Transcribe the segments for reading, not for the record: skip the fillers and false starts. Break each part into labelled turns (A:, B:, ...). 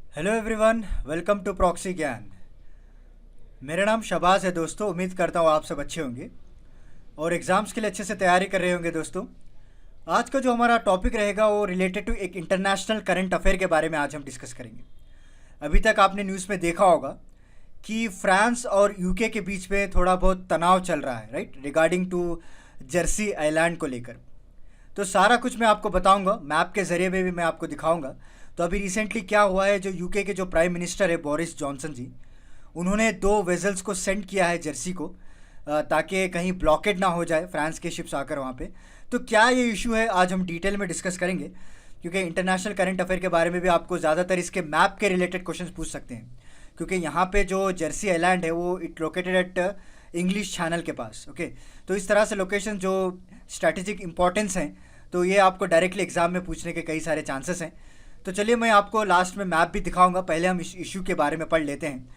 A: Hello everyone, welcome to proxy Gyan. मेरा नाम शबाज है दोस्तों। उम्मीद करता हूँ आप सब अच्छे होंगे और एग्ज़ाम्स के लिए अच्छे से तैयारी कर रहे होंगे दोस्तों। आज का जो हमारा टॉपिक रहेगा वो रिलेटेड टू एक इंटरनेशनल करंट अफेयर के बारे में आज हम डिस्कस करेंगे। अभी तक आपने न्यूज़ में देखा होगा कि फ्रांस और यूके के बीच में थोड़ा बहुत तनाव चल रहा है, right, regarding to Jersey Island को लेकर। तो सारा कुछ मैं आपको बताऊंगा, मैप के ज़रिए में भी मैं आपको दिखाऊंगा। तो अभी रिसेंटली क्या हुआ है, जो यूके के जो प्राइम मिनिस्टर है बोरिस जॉनसन जी, उन्होंने 2 वेजल्स को सेंड किया है जर्सी को, ताकि कहीं ब्लॉकेड ना हो जाए फ्रांस के शिप्स आकर वहाँ पे। तो क्या ये इशू है, आज हम डिटेल में डिस्कस करेंगे, क्योंकि इंटरनेशनल करंट अफेयर के बारे में भी आपको ज़्यादातर इसके मैप के रिलेटेड क्वेश्चन पूछ सकते हैं, क्योंकि यहाँ पे जो जर्सी आइलैंड है वो it located at English channel के पास। ओके, तो इस तरह से लोकेशन जो स्ट्रैटेजिक इंपॉर्टेंस हैं, तो ये आपको डायरेक्टली एग्जाम में पूछने के कई सारे चांसेस हैं। तो चलिए मैं आपको लास्ट में मैप भी दिखाऊंगा, पहले हम इस इशू के बारे में पढ़ लेते हैं।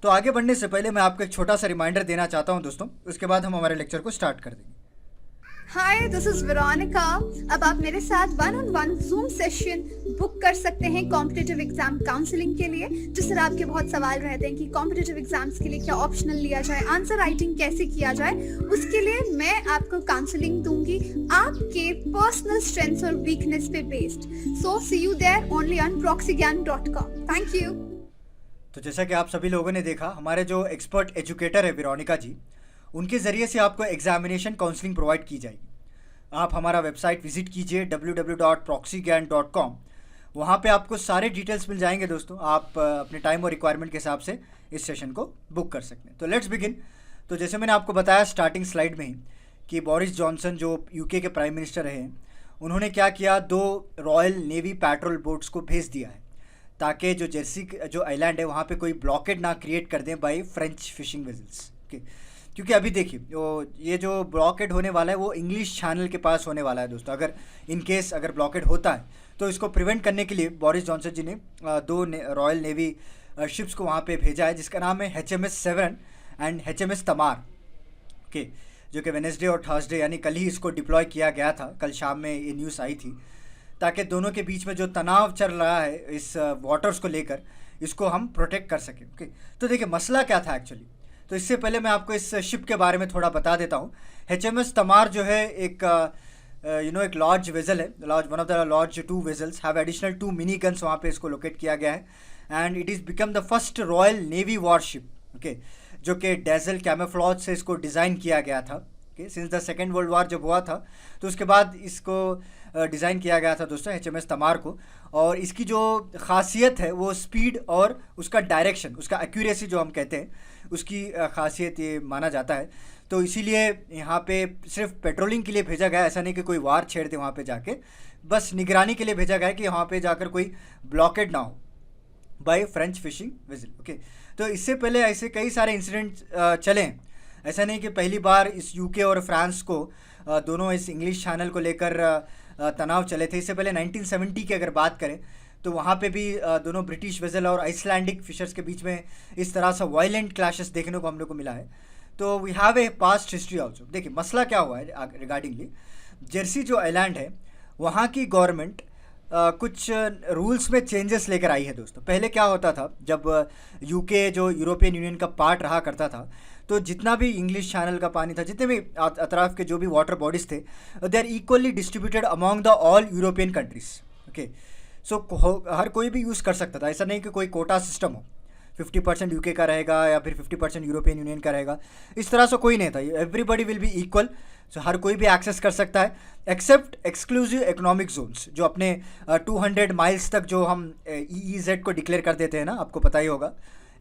A: तो आगे बढ़ने से पहले मैं आपको एक छोटा सा रिमाइंडर देना चाहता हूं दोस्तों, उसके बाद हम हमारे लेक्चर को स्टार्ट कर देंगे।
B: हाय, दिस इज वेरोनिका। अब आप मेरे साथ one on one zoom session book कर सकते हैं कॉम्पिटिटिव एग्जाम काउंसलिंग के लिए। जिस तरह आपके बहुत सवाल रहते हैं कि कॉम्पिटिटिव एग्जाम्स के लिए क्या ऑप्शनल लिया जाए, आंसर राइटिंग कैसे किया जाए, उसके लिए मैं आपको काउंसलिंग दूंगी आपके पर्सनल स्ट्रेंथ्स और वीकनेस पे based. So see you there only on proxygyan.com। Thank you.
A: तो जैसा कि आप सभी लोगों ने देखा, हमारे जो एक्सपर्ट एजुकेटर है वेरोनिका जी, उनके ज़रिए से आपको एग्जामिनेशन काउंसलिंग प्रोवाइड की जाएगी। आप हमारा वेबसाइट विजिट कीजिए www.proxygyan.com। वहाँ पे आपको सारे डिटेल्स मिल जाएंगे दोस्तों। आप अपने टाइम और रिक्वायरमेंट के हिसाब से इस सेशन को बुक कर सकते हैं। तो लेट्स बिगिन। तो जैसे मैंने आपको बताया स्टार्टिंग स्लाइड में ही कि बोरिस जॉनसन जो यूके के प्राइम मिनिस्टर हैं, उन्होंने क्या किया, 2 रॉयल नेवी पेट्रोल बोट्स को भेज दिया है, ताकि जो जर्सी जो आइलैंड है वहाँ पे कोई ब्लॉकेड ना क्रिएट कर दें by French fishing vessels. Okay, क्योंकि अभी देखिए ये जो ब्लॉकेड होने वाला है वो इंग्लिश चैनल के पास होने वाला है दोस्तों। अगर इन केस अगर ब्लॉकेड होता है तो इसको प्रिवेंट करने के लिए बोरिस जॉनसन जी ने 2 रॉयल नेवी शिप्स को वहाँ पे भेजा है, जिसका नाम है HMS Severn and HMS Tamar. Okay, जो कि वेनेसडे और थर्सडे यानी कल ही इसको डिप्लॉय किया गया था। कल शाम में ये न्यूज़ आई थी, ताकि दोनों के बीच में जो तनाव चल रहा है इस वाटर्स को लेकर, इसको हम प्रोटेक्ट कर सकें। ओके, तो देखिए मसला क्या था एक्चुअली। तो इससे पहले मैं आपको इस शिप के बारे में थोड़ा बता देता हूँ। HMS तमार जो है एक एक लार्ज वेजल है, one of the large 2 vessels have additional 2 mini guns, वहाँ पे इसको लोकेट किया गया है। And it is become the first royal navy worship, okay, जो कि डेजल कैमोफ्लॉज से इसको डिज़ाइन किया गया था। Okay, since the second world war जब हुआ था तो उसके बाद इसको डिज़ाइन किया गया था दोस्तों HMS तमार को। और इसकी जो खासियत है वो स्पीड और उसका डायरेक्शन, उसका एक्यूरेसी जो हम कहते हैं, उसकी खासियत ये माना जाता है। तो इसीलिए यहाँ पे सिर्फ पेट्रोलिंग के लिए भेजा गया, ऐसा नहीं कि कोई वार छेड़ दे वहाँ पे जाके, बस निगरानी के लिए भेजा गया है कि वहाँ पे जाकर कोई ब्लॉकेड ना हो by French fishing vessel. Okay, तो इससे पहले ऐसे कई सारे इंसिडेंट चले हैं। ऐसा नहीं कि पहली बार इस यूके और फ्रांस को दोनों इस इंग्लिश चैनल को लेकर तनाव चले थे। इससे पहले 1970 की अगर बात करें तो वहाँ पे भी दोनों ब्रिटिश वेसल और आइसलैंडिक फिशर्स के बीच में इस तरह से वायलेंट क्लैशेस देखने को हम लोग को मिला है। तो we have a past history also. देखिए मसला क्या हुआ है रिगार्डिंगली जर्सी जो आइलैंड है, वहाँ की गवर्नमेंट कुछ रूल्स में चेंजेस लेकर आई है दोस्तों। पहले क्या होता था, जब यूके जो यूरोपियन यूनियन का पार्ट रहा करता था, तो जितना भी इंग्लिश चैनल का पानी था, जितने भी अतराफ के जो भी वाटर बॉडीज़ थे, they are equally distributed among the all European countries. Okay, so हर कोई भी यूज़ कर सकता था। ऐसा नहीं कि कोई कोटा सिस्टम हो, 50% यूके का रहेगा या फिर 50% यूरोपियन यूनियन का रहेगा, इस तरह से कोई नहीं था। Everybody will be equal. So हर कोई भी एक्सेस कर सकता है, एक्सेप्ट एक्सक्लूसिव इकोनॉमिक जोन्स, जो अपने 200 माइल्स तक जो हम EEZ को डिक्लेयर कर देते हैं ना, आपको पता ही होगा,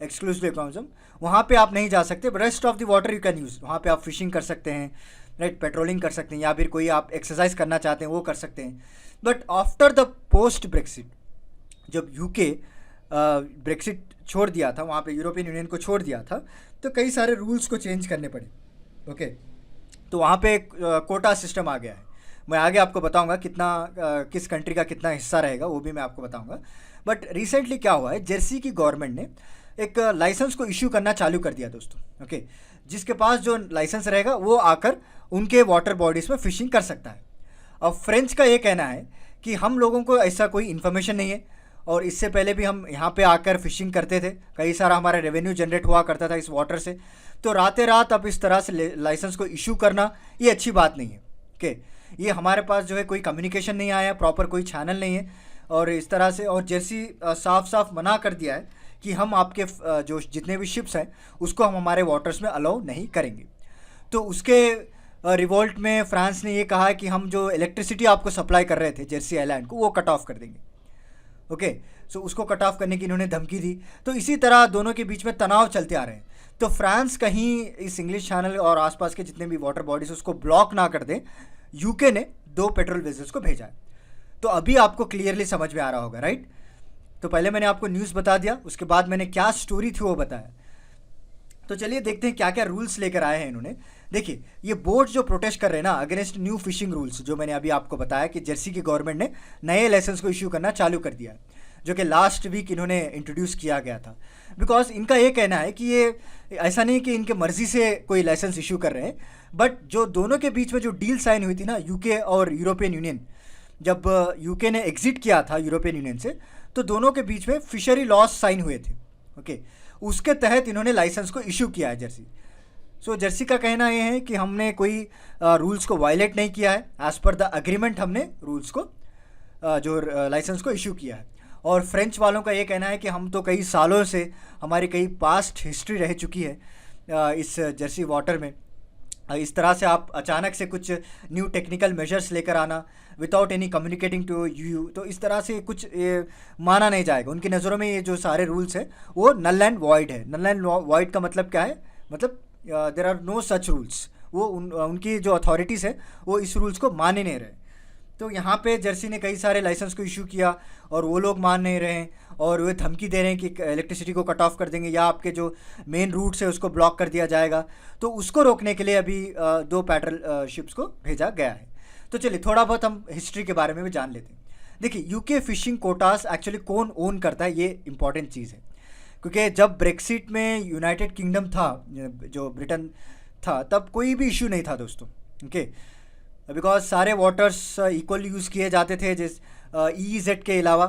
A: एक्सक्लूसिव इकोनॉमिक जोन, वहाँ पे आप नहीं जा सकते। But rest of the water you can use. वहाँ पे आप फिशिंग कर सकते हैं, राइट, पेट्रोलिंग कर सकते हैं, या फिर कोई आप एक्सरसाइज करना चाहते हैं वो कर सकते हैं। But after the post Brexit, जब यूके ब्रेक्सिट छोड़ दिया था, वहाँ पे यूरोपियन यूनियन को छोड़ दिया था, तो कई सारे रूल्स को चेंज करने पड़े। ओके, तो वहाँ पे कोटा सिस्टम आ गया है। मैं आगे आपको बताऊंगा कितना किस कंट्री का कितना हिस्सा रहेगा, वो भी मैं आपको बताऊंगा। बट रिसेंटली क्या हुआ है, जर्सी की गवर्नमेंट ने एक लाइसेंस को इशू करना चालू कर दिया दोस्तों। ओके, जिसके पास जो लाइसेंस रहेगा वो आकर उनके वाटर बॉडीज़ में फ़िशिंग कर सकता है। अब फ्रेंच का ये कहना है कि हम लोगों को ऐसा कोई इन्फॉर्मेशन नहीं है और इससे पहले भी हम यहाँ पे आकर फ़िशिंग करते थे, कई सारा हमारा रेवेन्यू जनरेट हुआ करता था इस वाटर से। तो रातें रात अब इस तरह से लाइसेंस को इशू करना ये अच्छी बात नहीं है। ओके, ये हमारे पास जो है कोई कम्युनिकेशन नहीं आया, प्रॉपर कोई चैनल नहीं है, और इस तरह से और जर्सी साफ साफ मना कर दिया है कि हम आपके जो जितने भी शिप्स हैं उसको हम हमारे वाटर्स में अलाउ नहीं करेंगे। तो उसके रिवोल्ट में फ्रांस ने ये कहा कि हम जो इलेक्ट्रिसिटी आपको सप्लाई कर रहे थे जर्सी आइलैंड को वो कट ऑफ कर देंगे। ओके, सो उसको कट ऑफ करने की इन्होंने धमकी दी। तो इसी तरह दोनों के बीच में तनाव चलते आ रहे हैं। तो फ्रांस कहीं इस इंग्लिश चैनल और आसपास के जितने भी वाटर बॉडीज उसको ब्लॉक ना कर दे, यूके ने 2 पेट्रोल वेसल्स को भेजा है। तो अभी आपको क्लियरली समझ में आ रहा होगा, राइट? तो पहले मैंने आपको न्यूज़ बता दिया, उसके बाद मैंने क्या स्टोरी थी वो बताया। तो चलिए देखते हैं क्या क्या रूल्स लेकर आए हैं इन्होंने। देखिए, ये बोट जो प्रोटेस्ट कर रहे हैं ना अगेंस्ट न्यू फिशिंग रूल्स, जो मैंने अभी आपको बताया कि जर्सी की गवर्नमेंट ने नए लाइसेंस को इश्यू करना चालू कर दिया है, जो कि लास्ट वीक इन्होंने इंट्रोड्यूस किया गया था। बिकॉज इनका ये कहना है कि ये ऐसा नहीं कि इनके मर्जी से कोई लाइसेंस इशू कर रहे हैं, बट जो दोनों के बीच में जो डील साइन हुई थी ना, यूके और यूरोपियन यूनियन, जब यूके ने एग्जिट किया था यूरोपियन यूनियन से, तो दोनों के बीच में फिशरी लॉस साइन हुए थे। ओके, उसके तहत इन्होंने लाइसेंस को इशू किया है जर्सी। सो जर्सी का कहना ये है कि हमने कोई रूल्स को वायलेट नहीं किया है, एज़ पर द एग्रीमेंट हमने रूल्स को जो लाइसेंस को इशू किया है। और फ्रेंच वालों का ये कहना है कि हम तो कई सालों से, हमारी कई पास्ट हिस्ट्री रह चुकी है इस जर्सी वाटर में। इस तरह से आप अचानक से कुछ न्यू टेक्निकल मेजर्स लेकर आना without any communicating to you, तो इस तरह से कुछ माना नहीं जाएगा। उनकी नज़रों में ये जो सारे रूल्स हैं वो नल एंड वॉइड है। नल एंड वॉइड का मतलब क्या है? मतलब there are no such rules. वो उनकी जो अथॉरिटीज़ है वो इस रूल्स को मान ही नहीं रहे। तो यहाँ पे जर्सी ने कई सारे लाइसेंस को इशू किया और वो लोग मान नहीं रहे हैं, और वे धमकी दे रहे हैं कि इलेक्ट्रिसिटी को कट ऑफ कर देंगे या आपके जो मेन रूट्स है उसको ब्लॉक कर दिया जाएगा। तो उसको रोकने के लिए अभी 2 पेट्रोल शिप्स को भेजा गया है। तो चलिए थोड़ा बहुत हम हिस्ट्री के बारे में भी जान लेते हैं। देखिए, यूके फिशिंग कोटास एक्चुअली कौन ओन करता है, ये इंपॉर्टेंट चीज़ है। क्योंकि जब ब्रेक्सिट में यूनाइटेड किंगडम था, जो ब्रिटेन था, तब कोई भी इशू नहीं था दोस्तों। ओके, बिकॉज सारे वाटर्स इक्वल यूज़ किए जाते थे जिस EEZ के अलावा।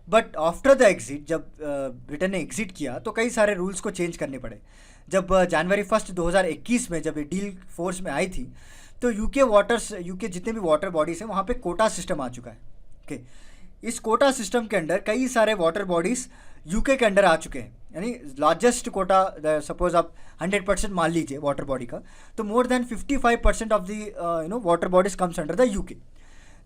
A: बट आफ्टर द एग्जिट, जब ब्रिटेन ने एग्जिट किया तो कई सारे रूल्स को चेंज करने पड़े। जब जनवरी 1 2021 में जब ये डील फोर्स में आई थी, तो यूके जितने भी वाटर बॉडीज़ हैं वहाँ पे कोटा सिस्टम आ चुका है। ओके, इस कोटा सिस्टम के अंडर कई सारे वाटर बॉडीज़ यूके के अंडर आ चुके हैं। यानी लार्जेस्ट कोटा, सपोज आप 100% मान लीजिए वाटर बॉडी का, तो more than 55% of the water bodies comes under the UK.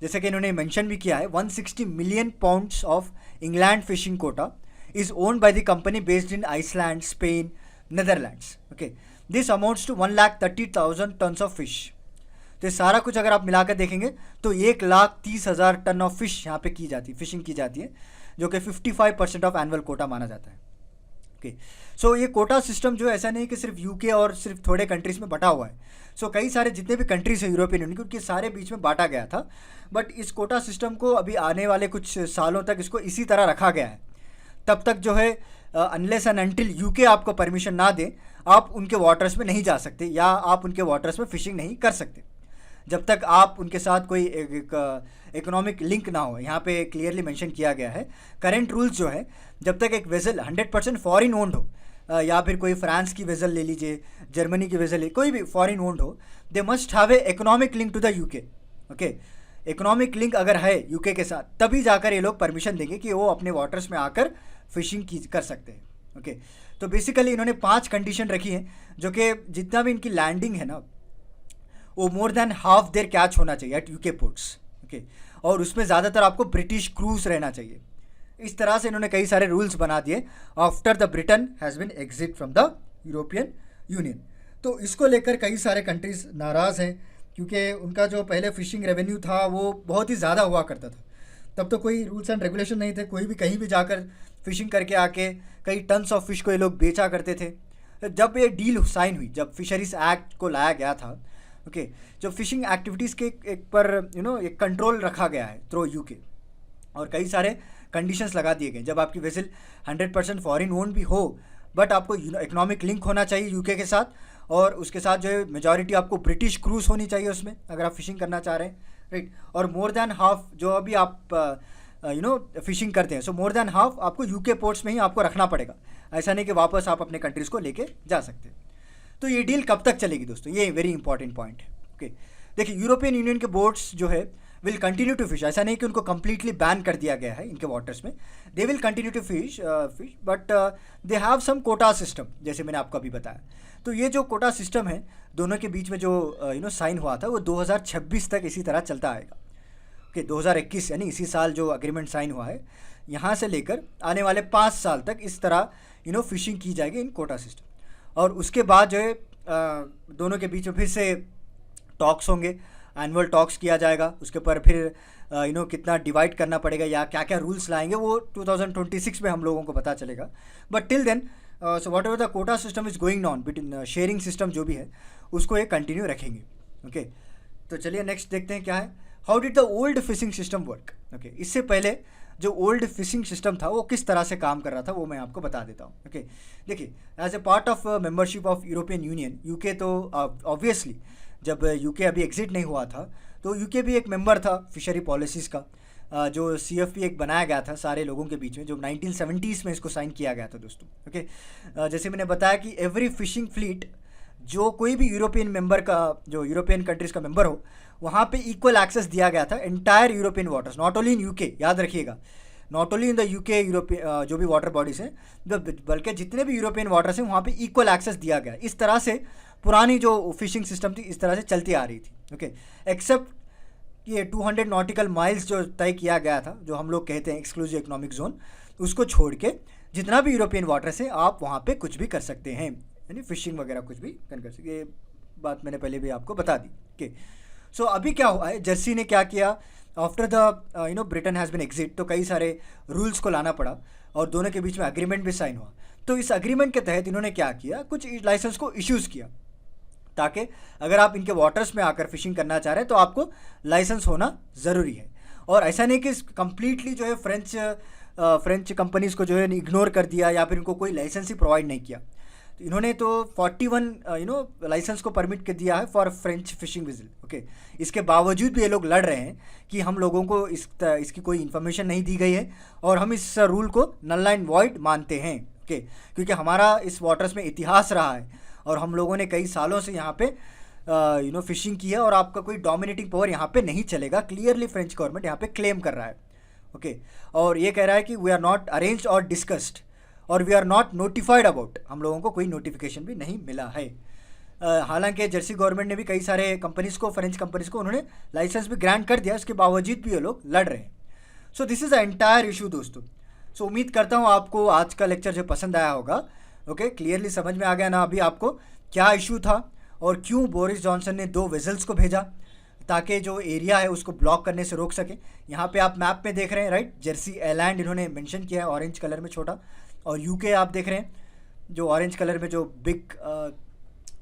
A: जैसे कि इन्होंने मेंशन भी किया है, 160 million pounds of England fishing quota is owned by the company based in Iceland, Spain, Netherlands. Okay, this amounts to 1,30,000 tons of fish. तो ये सारा कुछ अगर आप मिलाकर देखेंगे तो 1,30,000 टन ऑफ फिश यहाँ पे फिशिंग की जाती है, जो कि 55% ऑफ एनुअल कोटा माना जाता है। ओके, सो ये कोटा सिस्टम जो ऐसा नहीं कि सिर्फ यूके और सिर्फ थोड़े कंट्रीज़ में बटा हुआ है। सो कई सारे जितने भी कंट्रीज़ हैं यूरोपियन यूनियन के, उनके सारे बीच में बांटा गया था। बट इस कोटा सिस्टम को अभी आने वाले कुछ सालों तक इसको इसी तरह रखा गया है। तब तक जो है अनलेस एंड अनटिल यूके आपको परमिशन ना दे, आप उनके वाटर्स में नहीं जा सकते या आप उनके वाटर्स में फ़िशिंग नहीं कर सकते, जब तक आप उनके साथ कोई इकोनॉमिक लिंक ना हो। यहाँ पे क्लियरली मेंशन किया गया है करंट रूल्स जो है, जब तक एक वेसल 100% फॉरेन ओन्ड हो, या फिर कोई फ्रांस की वेसल ले लीजिए, जर्मनी की वेसल, कोई भी फॉरेन ओन्ड हो, they must have a economic link to the UK. Okay, economic link अगर है यूके के साथ, तभी जाकर ये लोग परमिशन देंगे कि वो अपने वाटर्स में आकर फिशिंग कर सकते हैं। ओके, तो बेसिकली इन्होंने 5 कंडीशन रखी हैं, जो कि जितना भी इनकी लैंडिंग है ना, वो more than half there catch होना चाहिए एट यूके पोर्ट्स। ओके, और उसमें ज़्यादातर आपको ब्रिटिश क्रूज रहना चाहिए। इस तरह से इन्होंने कई सारे रूल्स बना दिए after the Britain has been exit from the European union. तो इसको लेकर कई सारे कंट्रीज़ नाराज़ हैं, क्योंकि उनका जो पहले फ़िशिंग रेवेन्यू था वो बहुत ही ज़्यादा हुआ करता था। तब तो कोई रूल्स एंड रेगुलेशन नहीं थे, कोई भी कहीं भी जाकर फ़िशिंग करके आके कई टन्स ऑफ फिश को ये लोग बेचा करते थे। जब ये डील साइन हुई, जब फिशरीज एक्ट को लाया गया था, ओके, जो फिशिंग एक्टिविटीज़ के एक पर एक कंट्रोल रखा गया है थ्रू यूके, और कई सारे कंडीशंस लगा दिए गए। जब आपकी वेसल 100% फॉरेन ओन भी हो, बट आपको इकोनॉमिक लिंक होना चाहिए यूके के साथ, और उसके साथ जो है मेजॉरिटी आपको ब्रिटिश क्रूज होनी चाहिए उसमें, अगर आप फिशिंग करना चाह रहे हैं, राइट। और मोर देन हाफ जो अभी आप फिशिंग करते हैं। सो मोर देन हाफ आपको यूके पोर्ट्स में ही आपको रखना पड़ेगा, ऐसा नहीं कि वापस आप अपने कंट्रीज़ को लेके जा सकते। तो ये डील कब तक चलेगी दोस्तों, ये वेरी इंपॉर्टेंट पॉइंट है। ओके, देखिए यूरोपियन यूनियन के बोट्स जो है विल कंटिन्यू टू फिश, ऐसा नहीं कि उनको कंप्लीटली बैन कर दिया गया है इनके वाटर्स में, they will continue to fish, but they have some quota system, जैसे मैंने आपको अभी बताया। तो ये जो कोटा सिस्टम है दोनों के बीच में जो साइन हुआ था वो 2026 तक इसी तरह चलता आएगा। ओके, 2021 यानी इसी साल जो अग्रीमेंट साइन हुआ है, यहाँ से लेकर आने वाले 5 साल तक इस तरह फिशिंग की जाएगी इन कोटा सिस्टम। और उसके बाद जो है दोनों के बीच में फिर से टॉक्स होंगे, एनुअल टॉक्स किया जाएगा, उसके ऊपर फिर कितना डिवाइड करना पड़ेगा या क्या क्या रूल्स लाएंगे वो 2026 में हम लोगों को पता चलेगा। But till then so whatever the quota system is going on between, sharing system जो भी है उसको ये कंटिन्यू रखेंगे। ओके, तो चलिए नेक्स्ट देखते हैं क्या है, how did the old fishing system work. Okay, इससे पहले जो ओल्ड फिशिंग सिस्टम था वो किस तरह से काम कर रहा था वो मैं आपको बता देता हूँ। ओके, देखिए as a part of membership of European Union, UK तो ऑब्वियसली जब यूके अभी एग्जिट नहीं हुआ था तो यूके भी एक मेंबर था फिशरी पॉलिसीज़ का, जो CFP एक बनाया गया था सारे लोगों के बीच में, जो 1970s में इसको साइन किया गया था दोस्तों। ओके, जैसे मैंने बताया कि एवरी फिशिंग फ्लीट जो कोई भी यूरोपियन मेंबर का, जो यूरोपियन कंट्रीज़ का मेंबर हो, वहाँ पे इक्वल एक्सेस दिया गया था entire European waters, not only in UK, याद रखिएगा, not only in the UK European जो भी वाटर बॉडीज़ हैं, बल्कि जितने भी यूरोपियन वाटर्स हैं वहाँ पे इक्वल एक्सेस दिया गया। इस तरह से पुरानी जो फिशिंग सिस्टम थी इस तरह से चलती आ रही थी। ओके, एक्सेप्ट ये 200 नॉटिकल माइल्स जो तय किया गया था, जो हम लोग कहते हैं एक्सक्लूसिव इकोनॉमिक जोन, उसको छोड़ के जितना भी यूरोपियन वाटर्स है आप वहाँ पे कुछ भी कर सकते हैं, यानी फिशिंग वगैरह कुछ भी कर सकते। ये बात मैंने पहले भी आपको बता दी। ओके, सो अभी क्या हुआ है, जर्सी ने क्या किया, after the Britain has been exit, तो कई सारे रूल्स को लाना पड़ा और दोनों के बीच में एग्रीमेंट भी साइन हुआ। तो इस एग्रीमेंट के तहत इन्होंने क्या किया, कुछ लाइसेंस को इश्यूज़ किया, ताकि अगर आप इनके वाटर्स में आकर फिशिंग करना चाह रहे हैं तो आपको लाइसेंस होना ज़रूरी है। और ऐसा नहीं कि कम्प्लीटली जो है फ्रेंच कंपनीज़ को जो है इग्नोर कर दिया या फिर इनको कोई लाइसेंस ही प्रोवाइड नहीं किया। तो इन्होंने तो 41 लाइसेंस को परमिट कर दिया है for French fishing vigil. Okay, इसके बावजूद भी ये लोग लड़ रहे हैं कि हम लोगों को इसकी कोई इन्फॉर्मेशन नहीं दी गई है और हम इस रूल को नल एंड वॉइड मानते हैं। ओके, क्योंकि हमारा इस वाटर्स में इतिहास रहा है और हम लोगों ने कई सालों से यहाँ पे फिशिंग की है और आपका कोई डोमिनेटिंग पावर यहाँ पे नहीं चलेगा, क्लियरली फ्रेंच गवर्नमेंट यहाँ पे क्लेम कर रहा है। ओके, और ये कह रहा है कि वी आर नॉट अरेंज्ड और डिस्कस्ड और we are not notified about, हम लोगों को कोई नोटिफिकेशन भी नहीं मिला है। हालांकि जर्सी गवर्नमेंट ने भी कई सारे कंपनीज़ को, फ्रेंच कंपनीज़ को उन्होंने लाइसेंस भी ग्रांट कर दिया, उसके बावजूद भी ये लोग लड़ रहे हैं। So this is a entire issue दोस्तों। सो उम्मीद करता हूँ आपको आज का लेक्चर जो पसंद आया होगा। ओके, क्लियरली समझ में आ गया ना अभी आपको क्या इशू था और क्यों बोरिस जॉनसन ने 2 वेजल्स को भेजा, ताकि जो एरिया है उसको ब्लॉक करने से रोक सके। यहाँ पे आप मैप में देख रहे हैं, राइट, जर्सी आइलैंड इन्होंने मेंशन किया है ऑरेंज कलर में छोटा, और यूके आप देख रहे हैं जो ऑरेंज कलर में जो बिग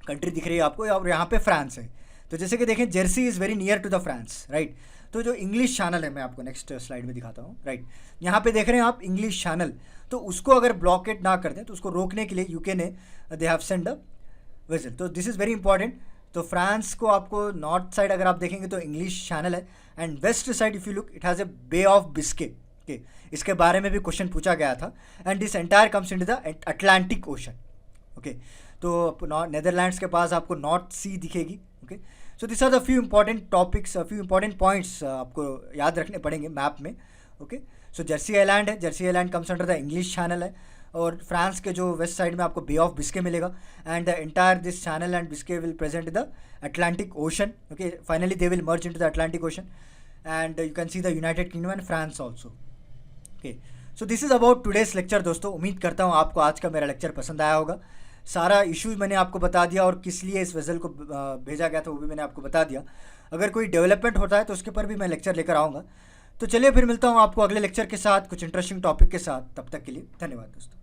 A: कंट्री दिख रही है आपको, और यहाँ पे फ्रांस है। तो जैसे कि देखें Jersey is very near to the France, right. तो जो इंग्लिश चैनल है, मैं आपको नेक्स्ट स्लाइड में दिखाता हूँ, राइट, यहाँ पे देख रहे हैं आप इंग्लिश चैनल, तो उसको अगर ब्लॉकेट ना कर दें तो उसको रोकने के लिए यूके ने they have send a vessel. तो दिस इज़ वेरी इंपॉर्टेंट। तो फ्रांस को आपको नॉर्थ साइड अगर आप देखेंगे तो इंग्लिश चैनल है, and west side if you look it has a Bay of Biscay. Okay, इसके बारे में भी क्वेश्चन पूछा गया था, and this entire comes into the Atlantic Ocean. Okay, तो नेदरलैंड्स के पास आपको नॉर्थ सी दिखेगी। Okay, so this are the few important topics, few important points आपको याद रखने पड़ेंगे मैप में। ओके, सो जर्सी आइलैंड है, Jersey island comes under the English Channel है, और फ्रांस के जो वेस्ट साइड में आपको बे ऑफ बिस्के मिलेगा, and the entire this channel and Biscay will present the Atlantic Ocean. Okay, finally they will merge into the Atlantic ocean, and you can see the United kingdom and France also. Okay, so this is about today's lecture दोस्तों। उम्मीद करता हूँ आपको आज का मेरा lecture पसंद आया होगा। सारा इश्यूज मैंने आपको बता दिया और किस लिए इस वेसल को भेजा गया था वो भी मैंने आपको बता दिया। अगर कोई डेवलपमेंट होता है तो उसके पर भी मैं लेक्चर लेकर आऊँगा। तो चलिए फिर मिलता हूँ आपको अगले लेक्चर के साथ कुछ इंटरेस्टिंग टॉपिक के साथ। तब तक के लिए धन्यवाद दोस्तों।